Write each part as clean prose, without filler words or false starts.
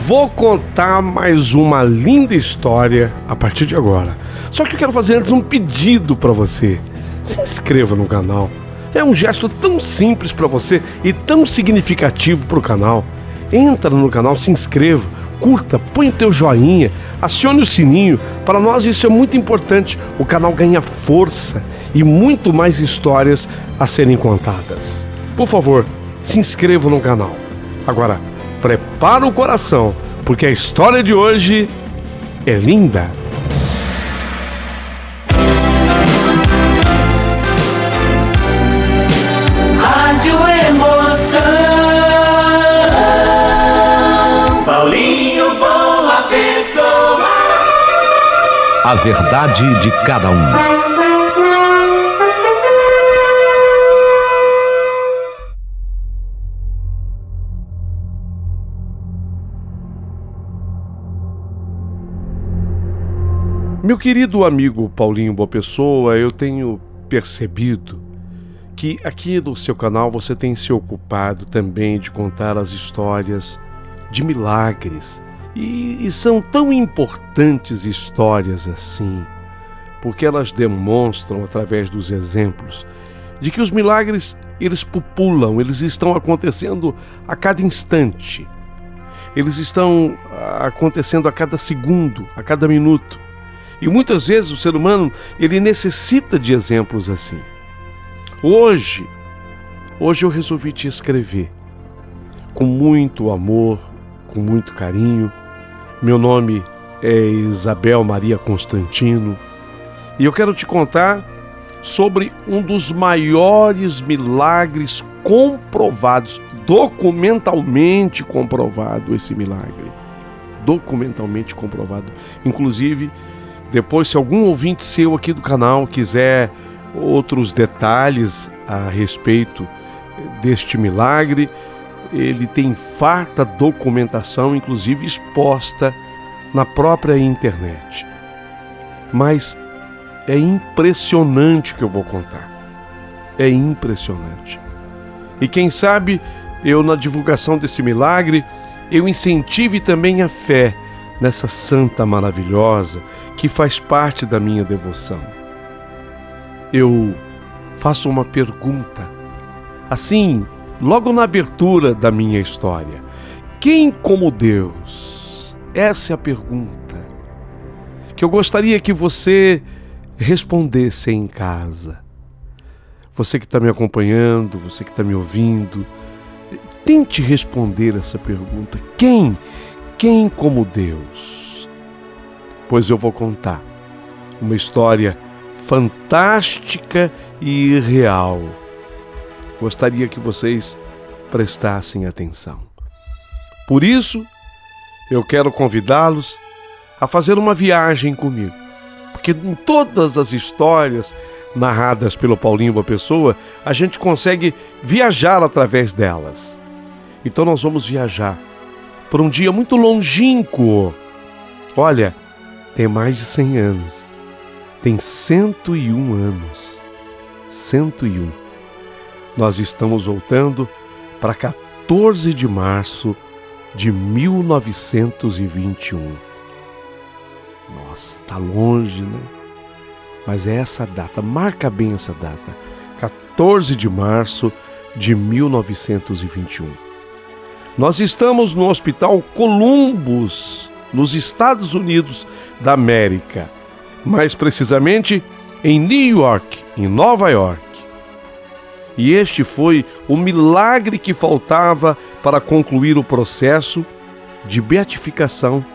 Vou contar mais uma linda história a partir de agora. Só que eu quero fazer antes um pedido para você. Se inscreva no canal. É um gesto tão simples para você e tão significativo para o canal. Entra no canal, se inscreva, curta, põe o teu joinha, acione o sininho. Para nós isso é muito importante. O canal ganha força e muito mais histórias a serem contadas. Por favor, se inscreva no canal. Agora, prepara o coração, porque a história de hoje é linda. Rádio Emoção. Paulinho Boa Pessoa. A verdade de cada um. Meu querido amigo Paulinho Boa Pessoa, eu tenho percebido que aqui no seu canal você tem se ocupado também de contar as histórias de milagres. E são tão importantes histórias assim, porque elas demonstram através dos exemplos de que os milagres, eles pupulam, eles estão acontecendo a cada instante. Eles estão acontecendo a cada segundo, a cada minuto. E muitas vezes o ser humano, ele necessita de exemplos assim. Hoje eu resolvi te escrever com muito amor, com muito carinho. Meu nome é Isabel Maria Constantino e eu quero te contar sobre um dos maiores milagres comprovados, documentalmente comprovado esse milagre. Documentalmente comprovado. Inclusive, depois, se algum ouvinte seu aqui do canal quiser outros detalhes a respeito deste milagre, ele tem farta documentação, inclusive exposta na própria internet. Mas é impressionante o que eu vou contar. É impressionante. E quem sabe, eu na divulgação desse milagre, eu incentive também a fé nessa santa maravilhosa que faz parte da minha devoção. Eu faço uma pergunta, assim, logo na abertura da minha história. Quem como Deus? Essa é a pergunta que eu gostaria que você respondesse em casa. Você que está me acompanhando, você que está me ouvindo, tente responder essa pergunta. Quem como Deus? Pois eu vou contar uma história fantástica e real. Gostaria que vocês prestassem atenção. Por isso, eu quero convidá-los a fazer uma viagem comigo. Porque em todas as histórias narradas pelo Paulinho Boa Pessoa, a gente consegue viajar através delas. Então nós vamos viajar por um dia muito longínquo. Olha, tem mais de 100 anos. Tem 101 anos. 101. Nós estamos voltando para 14 de março de 1921. Nossa, tá longe, né? Mas é essa data, marca bem essa data. 14 de março de 1921. Nós estamos no Hospital Columbus, nos Estados Unidos da América. Mais precisamente em New York, em Nova York. E este foi o milagre que faltava para concluir o processo de beatificação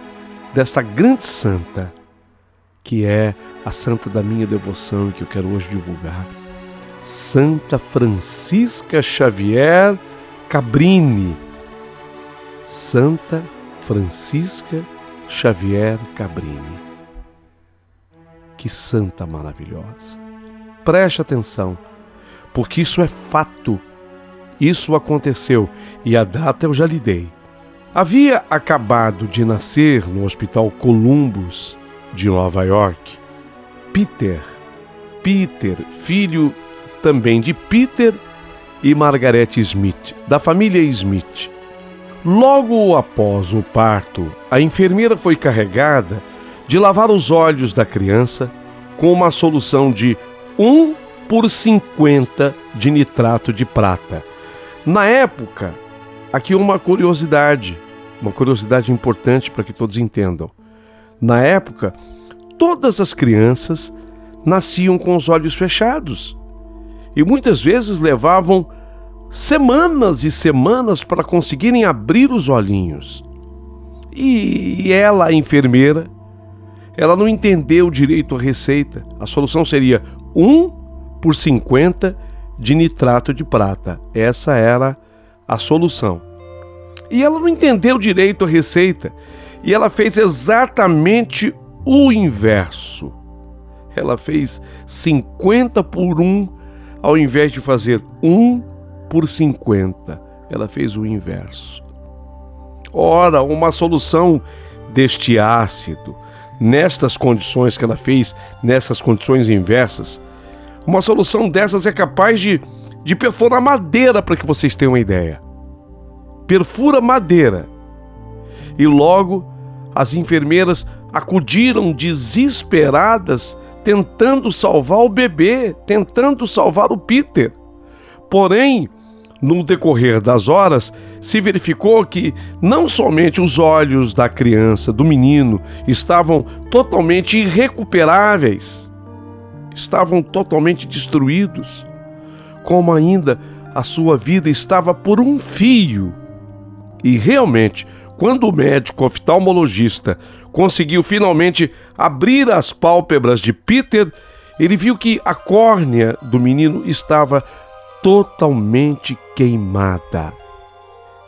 desta grande santa, que é a santa da minha devoção e que eu quero hoje divulgar. Santa Francisca Xavier Cabrini. Santa Francisca Xavier Cabrini. Que santa maravilhosa. Preste atenção, porque isso é fato. Isso aconteceu e a data eu já lhe dei. Havia acabado de nascer no Hospital Columbus de Nova York Peter, filho também de Peter e Margaret Smith, da família Smith. Logo após o parto, a enfermeira foi carregada de lavar os olhos da criança com uma solução de 1/50 de nitrato de prata. Na época, aqui uma curiosidade importante para que todos entendam. Na época, todas as crianças nasciam com os olhos fechados e muitas vezes levavam semanas e semanas para conseguirem abrir os olhinhos. E ela, a enfermeira, ela não entendeu direito a receita. A solução seria 1/50 de nitrato de prata. Essa era a solução. E ela não entendeu direito a receita. E ela fez exatamente o inverso. Ela fez 50 por 1, ao invés de fazer 1/50. Ela fez o inverso. Ora, uma solução deste ácido, nestas condições que ela fez, nessas condições inversas, uma solução dessas é capaz de perfurar madeira, para que vocês tenham uma ideia. Perfura madeira. E logo as enfermeiras acudiram desesperadas, tentando salvar o bebê, tentando salvar o Peter. Porém, no decorrer das horas, se verificou que não somente os olhos da criança, do menino, estavam totalmente irrecuperáveis, estavam totalmente destruídos, como ainda a sua vida estava por um fio. E realmente, quando o médico oftalmologista conseguiu finalmente abrir as pálpebras de Peter, ele viu que a córnea do menino estava totalmente queimada.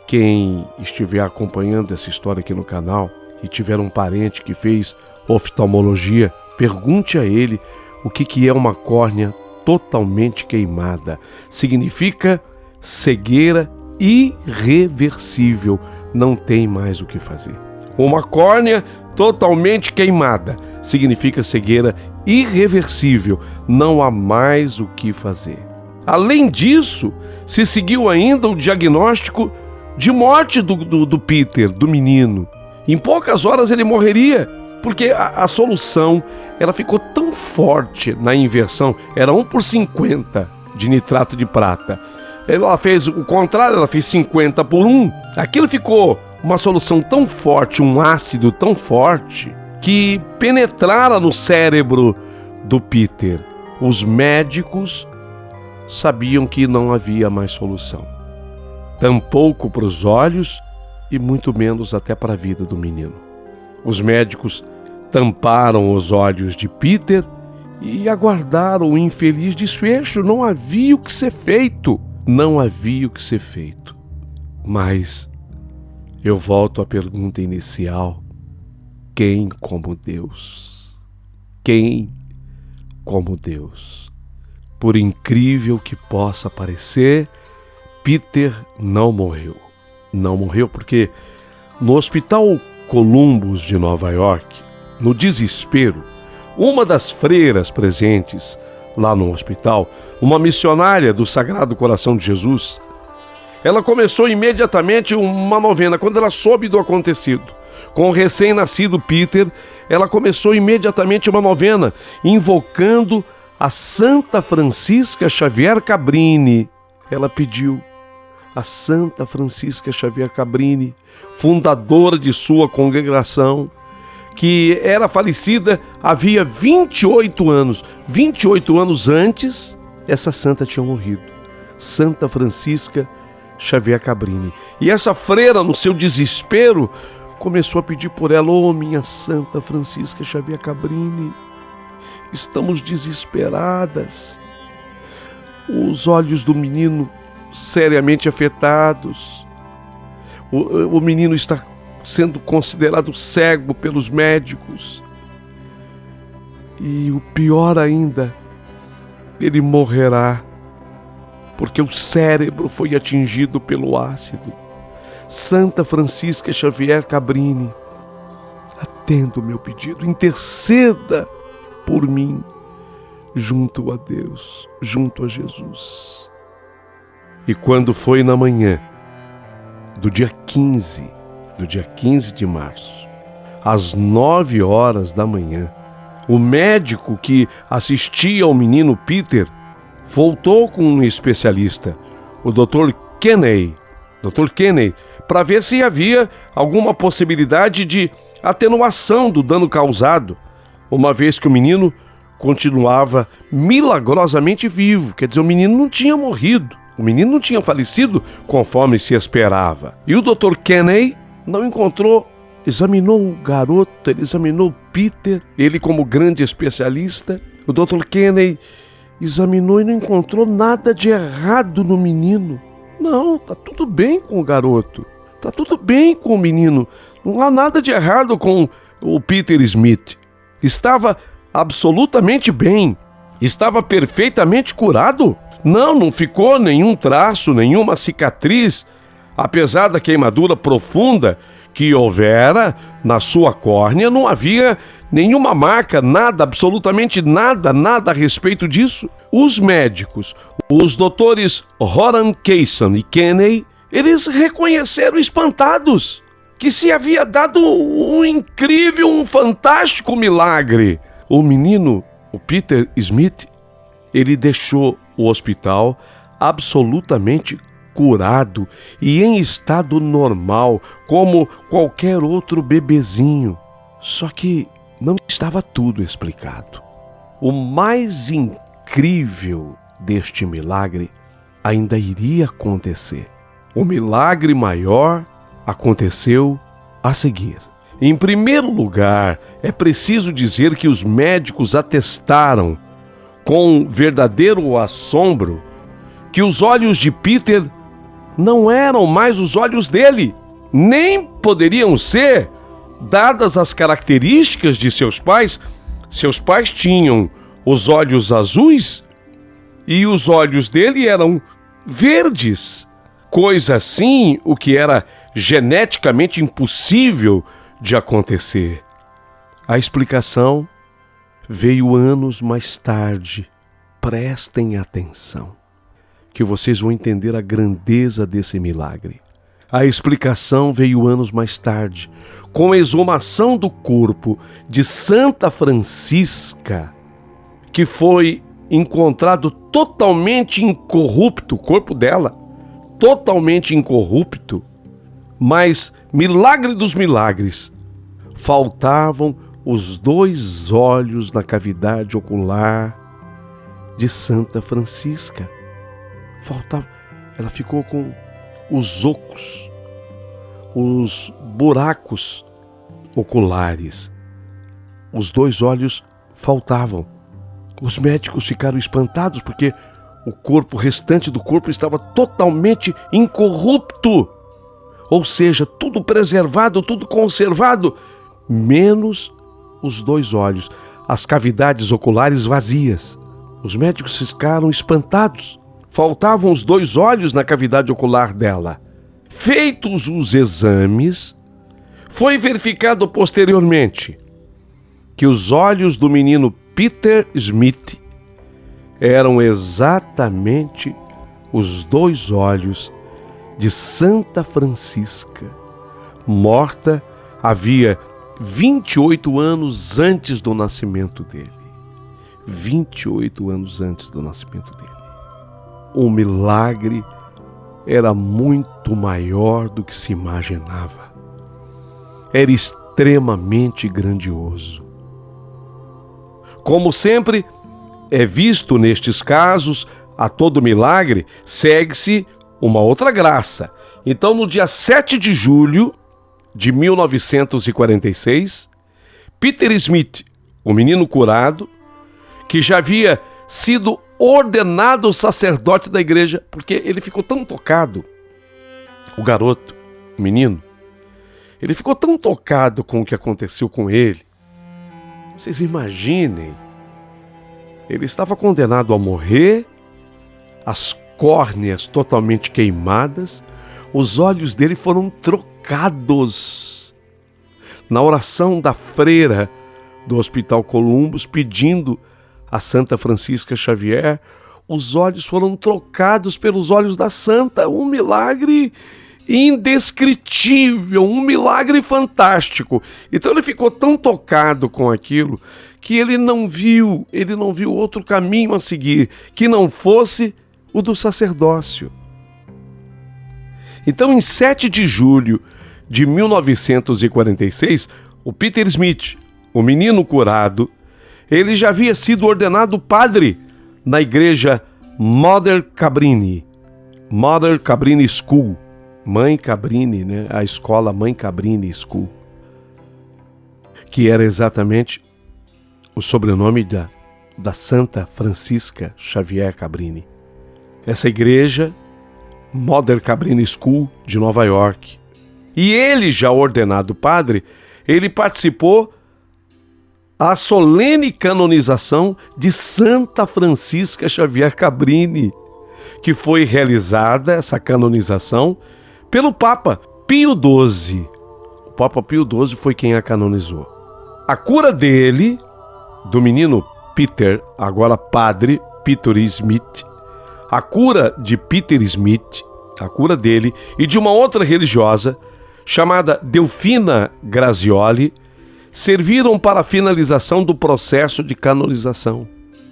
Quem estiver acompanhando essa história aqui no canal e tiver um parente que fez oftalmologia, pergunte a ele o que é uma córnea totalmente queimada. Significa cegueira irreversível, não tem mais o que fazer. Uma córnea totalmente queimada significa cegueira irreversível, não há mais o que fazer. Além disso, se seguiu ainda o diagnóstico de morte do Peter, do menino. Em poucas horas ele morreria, porque a solução ela ficou tão forte na inversão, era 1/50 de nitrato de prata. Ela fez o contrário, ela fez 50 por 1. Aquilo ficou uma solução tão forte, um ácido tão forte, que penetrara no cérebro do Peter. Os médicos sabiam que não havia mais solução. Tampouco para os olhos e muito menos até para a vida do menino. Os médicos tamparam os olhos de Peter e aguardaram o infeliz desfecho. Não havia o que ser feito. Não havia o que ser feito. Mas eu volto à pergunta inicial: quem como Deus? Quem como Deus? Por incrível que possa parecer, Peter não morreu. Não morreu porque no Hospital Columbus de Nova York, no desespero, uma das freiras presentes lá no hospital, uma missionária do Sagrado Coração de Jesus, ela começou imediatamente uma novena. Quando ela soube do acontecido com o recém-nascido Peter, ela começou imediatamente uma novena, invocando a Santa Francisca Xavier Cabrini. Ela pediu a Santa Francisca Xavier Cabrini, fundadora de sua congregação, que era falecida havia 28 anos. 28 anos antes, essa santa tinha morrido. Santa Francisca Xavier Cabrini. E essa freira, no seu desespero, começou a pedir por ela: "Oh, minha Santa Francisca Xavier Cabrini, estamos desesperadas. Os olhos do menino seriamente afetados. O menino está sendo considerado cego pelos médicos. E o pior ainda, ele morrerá, porque o cérebro foi atingido pelo ácido. Santa Francisca Xavier Cabrini, atenda o meu pedido, interceda por mim junto a Deus, junto a Jesus." E quando foi na manhã do dia 15 de março, às 9 horas da manhã, o médico que assistia ao menino Peter voltou com um especialista, o Dr. Kenney, para ver se havia alguma possibilidade de atenuação do dano causado, uma vez que o menino continuava milagrosamente vivo. Quer dizer, o menino não tinha morrido, o menino não tinha falecido conforme se esperava. E o Dr. Kenney não encontrou, examinou o garoto, ele examinou o Peter, ele como grande especialista, o Dr. Kenney examinou e não encontrou nada de errado no menino. Não, tá tudo bem com o garoto, tá tudo bem com o menino, não há nada de errado com o Peter Smith. Estava absolutamente bem, estava perfeitamente curado. Não ficou nenhum traço, nenhuma cicatriz, apesar da queimadura profunda que houvera na sua córnea, não havia nenhuma marca, nada, absolutamente nada a respeito disso. Os médicos, os doutores Horan Kaysen e Kenney, eles reconheceram espantados que se havia dado um incrível, um fantástico milagre. O menino, o Peter Smith, ele deixou o hospital absolutamente curado e em estado normal, como qualquer outro bebezinho. Só que não estava tudo explicado. O mais incrível deste milagre ainda iria acontecer. O milagre maior aconteceu a seguir. Em primeiro lugar, é preciso dizer que os médicos atestaram com verdadeiro assombro que os olhos de Peter não eram mais os olhos dele, nem poderiam ser, dadas as características de seus pais. Seus pais tinham os olhos azuis e os olhos dele eram verdes, coisa assim o que era geneticamente impossível de acontecer. A explicação veio anos mais tarde. Prestem atenção, que vocês vão entender a grandeza desse milagre. A explicação veio anos mais tarde, com a exumação do corpo de Santa Francisca, que foi encontrado totalmente incorrupto, o corpo dela, totalmente incorrupto, mas, milagre dos milagres, faltavam os 2 olhos na cavidade ocular de Santa Francisca. Faltava, ela ficou com os ocos, os buracos oculares. Os 2 olhos faltavam. Os médicos ficaram espantados porque o restante do corpo estava totalmente incorrupto. Ou seja, tudo preservado, tudo conservado, menos os 2 olhos, as cavidades oculares vazias. Os médicos ficaram espantados. Faltavam os 2 olhos na cavidade ocular dela. Feitos os exames, foi verificado posteriormente que os olhos do menino Peter Smith eram exatamente os 2 olhos de Santa Francisca, morta havia 28 anos antes do nascimento dele. 28 anos antes do nascimento dele. O milagre era muito maior do que se imaginava. Era extremamente grandioso. Como sempre é visto nestes casos, a todo milagre segue-se uma outra graça. Então, no dia 7 de julho de 1946, Peter Smith, o menino curado, que já havia sido ordenado sacerdote da igreja, porque ele ficou tão tocado, o garoto, o menino, ele ficou tão tocado com o que aconteceu com ele. Vocês imaginem, ele estava condenado a morrer, as córneas totalmente queimadas, os olhos dele foram trocados. Na oração da freira do Hospital Columbus, pedindo a Santa Francisca Xavier, os olhos foram trocados pelos olhos da santa, um milagre indescritível, um milagre fantástico. Então ele ficou tão tocado com aquilo que ele não viu outro caminho a seguir que não fosse o do sacerdócio. Então, em 7 de julho de 1946, o Peter Smith, o menino curado, ele já havia sido ordenado padre na igreja Mother Cabrini School, Mãe Cabrini, né? A escola Mãe Cabrini School, que era exatamente o sobrenome da Santa Francisca Xavier Cabrini. Essa igreja, Mother Cabrini School, de Nova York. E ele, já ordenado padre, ele participou da solene canonização de Santa Francisca Xavier Cabrini, que foi realizada, essa canonização, pelo Papa Pio XII. O Papa Pio XII foi quem a canonizou. A cura dele, do menino Peter, agora padre Peter Smith, a cura de Peter Smith, a cura dele e de uma outra religiosa chamada Delfina Grazioli, serviram para a finalização do processo de canonização.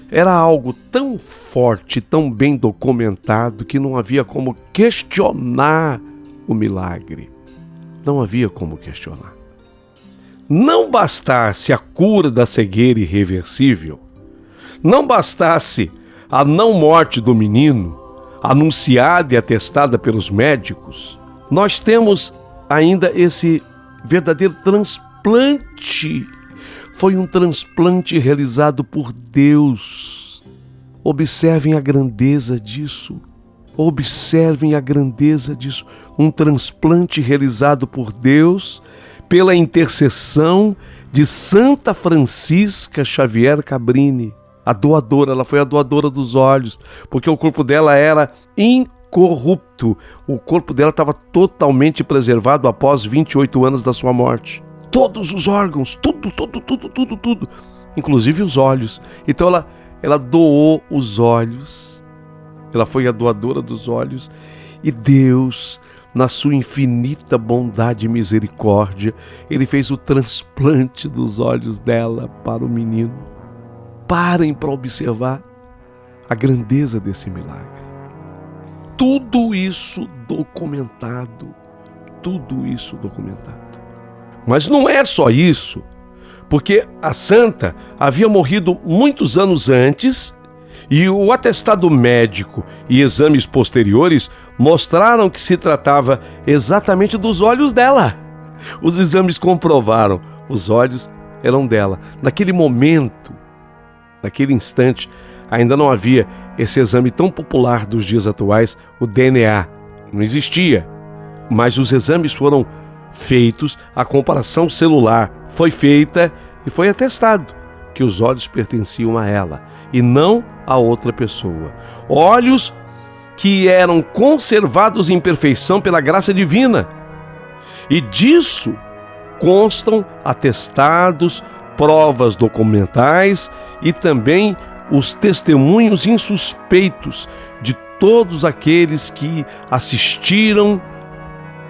Era algo tão forte, tão bem documentado, que não havia como questionar o milagre. Não havia como questionar. Não bastasse a cura da cegueira irreversível, não bastasse a não morte do menino, anunciada e atestada pelos médicos, nós temos ainda esse verdadeiro transplante. Foi um transplante realizado por Deus. Observem a grandeza disso. Observem a grandeza disso. Um transplante realizado por Deus pela intercessão de Santa Francisca Xavier Cabrini, a doadora. Ela foi a doadora dos olhos, porque o corpo dela era incorrupto. O corpo dela estava totalmente preservado após 28 anos da sua morte. Todos os órgãos, tudo, inclusive os olhos. Então ela doou os olhos, ela foi a doadora dos olhos, e Deus, na sua infinita bondade e misericórdia, ele fez o transplante dos olhos dela para o menino. Parem para observar a grandeza desse milagre. Tudo isso documentado. Mas não é só isso, porque a santa havia morrido muitos anos antes e o atestado médico e exames posteriores mostraram que se tratava exatamente dos olhos dela. Os exames comprovaram, os olhos eram dela. Naquele momento, naquele instante, ainda não havia esse exame tão popular dos dias atuais, o DNA. Não existia, mas os exames foram feitos, a comparação celular foi feita e foi atestado que os olhos pertenciam a ela e não a outra pessoa. Olhos que eram conservados em perfeição pela graça divina. E disso constam atestados, provas documentais e também os testemunhos insuspeitos de todos aqueles que assistiram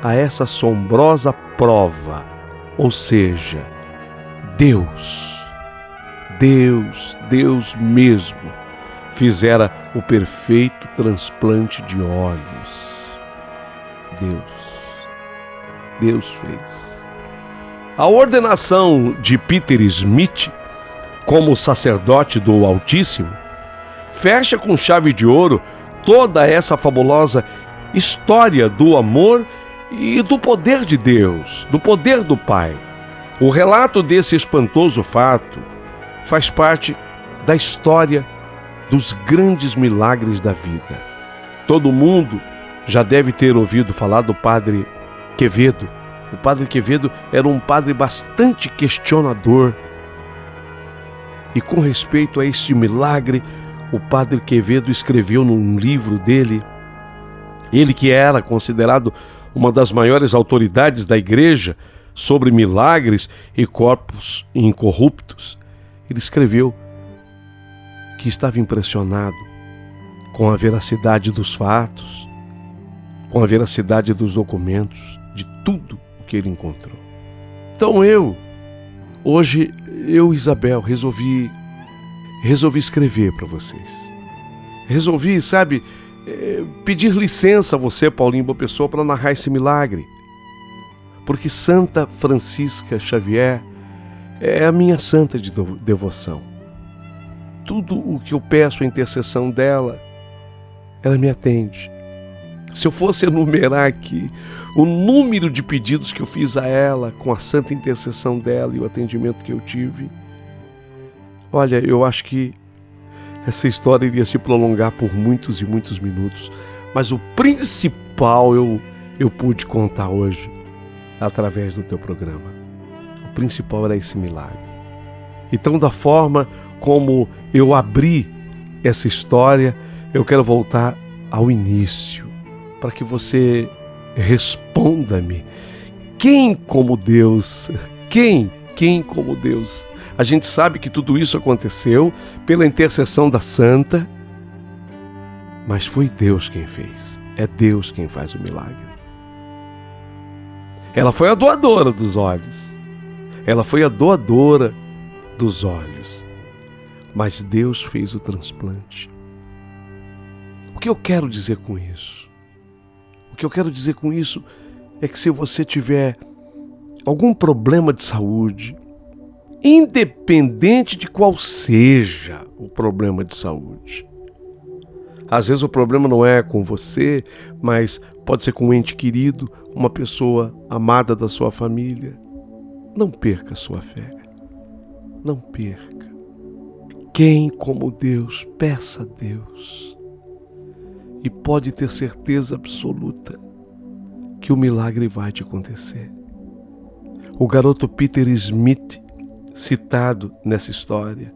a essa assombrosa prova. Ou seja, Deus mesmo fizera o perfeito transplante de olhos. Deus fez. A ordenação de Peter Smith como sacerdote do Altíssimo fecha com chave de ouro toda essa fabulosa história do amor e do poder de Deus, do poder do Pai. O relato desse espantoso fato faz parte da história dos grandes milagres da vida. Todo mundo já deve ter ouvido falar do Padre Quevedo. O Padre Quevedo era um padre bastante questionador. E com respeito a este milagre, o Padre Quevedo escreveu num livro dele, ele que era considerado uma das maiores autoridades da igreja sobre milagres e corpos incorruptos, ele escreveu que estava impressionado com a veracidade dos fatos, com a veracidade dos documentos, de tudo o que ele encontrou. Então hoje, Isabel, resolvi escrever para vocês. Resolvi, pedir licença a você, Paulinho Boa Pessoa, para narrar esse milagre. Porque Santa Francisca Xavier é a minha santa de devoção. Tudo o que eu peço a intercessão dela, ela me atende. Se eu fosse enumerar aqui o número de pedidos que eu fiz a ela, com a santa intercessão dela e o atendimento que eu tive, olha, eu acho que essa história iria se prolongar por muitos e muitos minutos, mas o principal eu pude contar hoje através do teu programa. O principal era esse milagre. Então, da forma como eu abri essa história, eu quero voltar ao início, para que você responda-me. Quem como Deus? Quem como Deus? A gente sabe que tudo isso aconteceu pela intercessão da santa, mas foi Deus quem fez. É Deus quem faz o milagre. Ela foi a doadora dos olhos. Ela foi a doadora dos olhos. Mas Deus fez o transplante. O que eu quero dizer com isso? O que eu quero dizer com isso é que se você tiver algum problema de saúde, independente de qual seja o problema de saúde, às vezes o problema não é com você, mas pode ser com um ente querido, uma pessoa amada da sua família, não perca a sua fé. Não perca. Quem como Deus, peça a Deus. E pode ter certeza absoluta que o milagre vai te acontecer. O garoto Peter Smith, citado nessa história,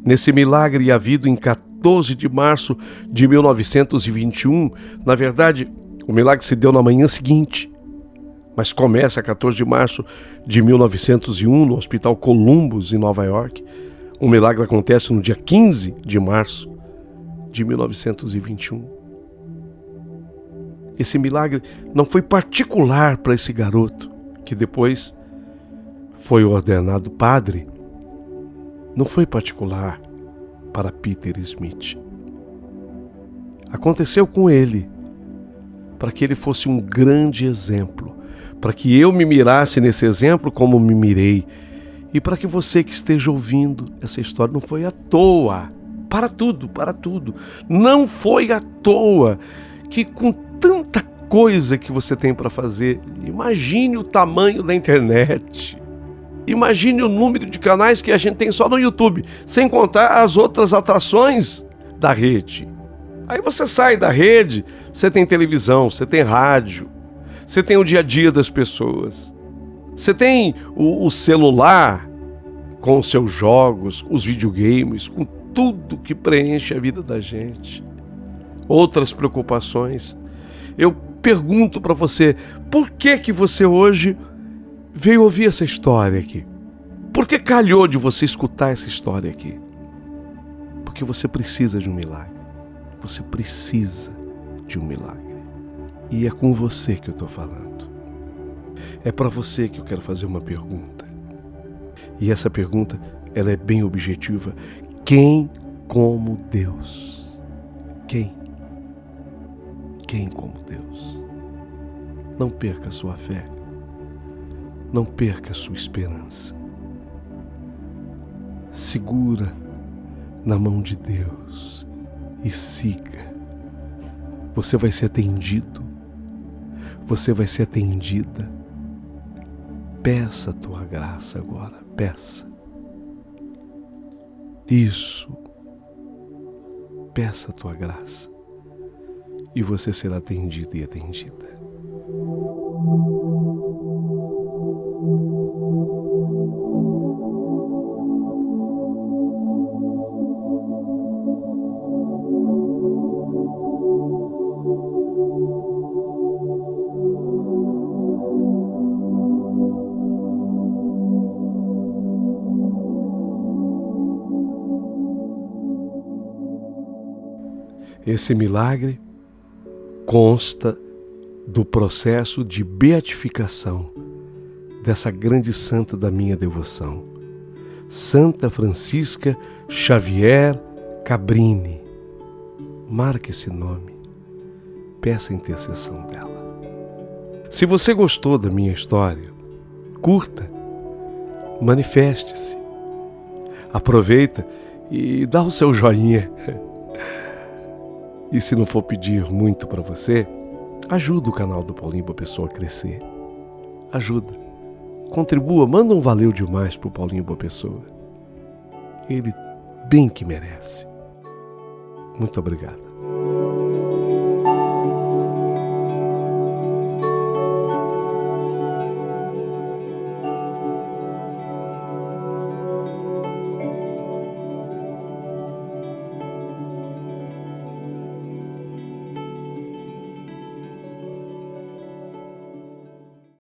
nesse milagre havido em 14 de março de 1921, na verdade, o milagre se deu na manhã seguinte, mas começa a 14 de março de 1901 no Hospital Columbus, em Nova York. O milagre acontece no dia 15 de março de 1921. Esse milagre não foi particular para esse garoto, que depois foi ordenado padre. Não foi particular para Peter Smith. Aconteceu com ele, para que ele fosse um grande exemplo, para que eu me mirasse nesse exemplo como me mirei, e para que você que esteja ouvindo essa história, não foi à toa. Para tudo. Não foi à toa que com tanta coisa que você tem para fazer, imagine o tamanho da internet, imagine o número de canais que a gente tem só no YouTube, sem contar as outras atrações da rede. Aí você sai da rede, você tem televisão, você tem rádio, você tem o dia a dia das pessoas, você tem o celular com os seus jogos, os videogames, com tudo que preenche a vida da gente, outras preocupações. Eu pergunto para você, por que você hoje veio ouvir essa história aqui? Por que calhou de você escutar essa história aqui? Porque você precisa de um milagre. Você precisa de um milagre. E é com você que eu estou falando. É para você que eu quero fazer uma pergunta. E essa pergunta, ela é bem objetiva. Quem como Deus? Quem como Deus? Não perca a sua fé. Não perca a sua esperança. Segura na mão de Deus e siga. Você vai ser atendido. Você vai ser atendida. Peça a tua graça agora. Peça. Isso. Peça a tua graça. E você será atendido e atendida. Esse milagre consta do processo de beatificação dessa grande santa da minha devoção, Santa Francisca Xavier Cabrini. Marque esse nome, peça a intercessão dela. Se você gostou da minha história, curta, manifeste-se, aproveita e dá o seu joinha. E se não for pedir muito para você, ajuda o canal do Paulinho Boa Pessoa a crescer. Ajuda, contribua, manda um valeu demais pro Paulinho Boa Pessoa. Ele bem que merece. Muito obrigado.